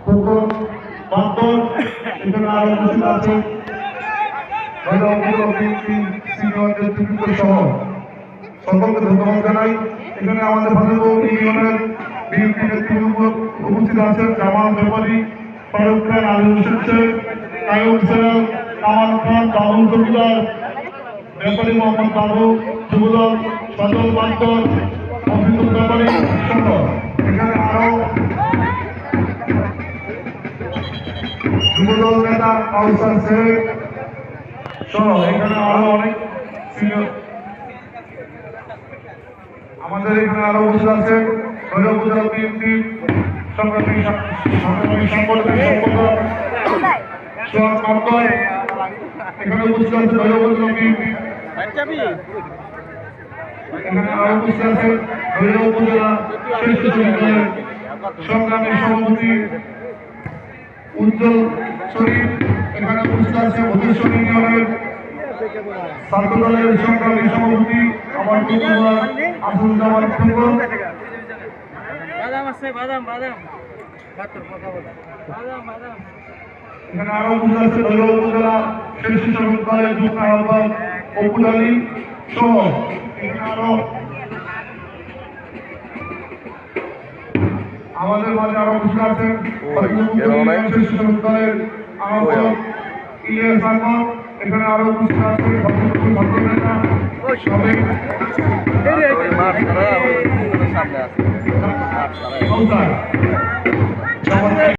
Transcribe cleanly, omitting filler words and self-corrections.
ফুকন বান্দর এখানে আরো উপস্থিত আছেন সিনিয়র নেতৃত্ব সহ সকলকে ধন্যবাদ জানাই। এখানে আমাদের ভাজপুর ইউনিয়নের বিএনপি নেতৃত্ব উপস্থিত আছেন জামাল ব্যাপারী, ফারুক খান, আলী হোসেন শেখ, কায়ুম সেরাল, কামাল খান, বাবুল জমিদার, ব্যাপারী মোহাম্মদ বাবু, যুবদল সজল বান্দর, অভিযোগ ব্যাপারী সহ এখানে আরো যুবদল নেতা কাউসার শেখ সহ এখানে আরো অনেক সিনিয়র আমাদের এখানে আরো উপস্থিত আছে ভৈরব উপজেলা বিএনপি সংগ্রামী সংগঠনের সম্পাদক সোহাগ মামদার এখানে উপস্থিত আছে ভৈরব উপজেলা বিএনপি এখানে আরো উপস্থিত আছে ভৈরব উপজেলা শ্রেষ্ঠ দলের সংগ্রামী সভাপতি উজ্জ্বল শরীফ এখানে উপস্থিত আছে মধুসূদন ইউনিয়নের ছাত্র দলের সংগ্রামী সভাপতি আমার আসুজ্জামান ফুকন এখানে আরো উপস্থিত আছে ভৈরব উপজেলা শ্রেষ্ঠ শ্রমিক দলের যুগ্ম আহ্বায়ক অপুল আলী সহ এখানে আরো আমাদের মাঝে আরো উপস্থিত আছেন শ্রেষ্ঠ শ্রমিক দলের আহ্বায়ক ইলিয়াস আহমদ এখানে আরো উপস্থিত আছে সামনে আছে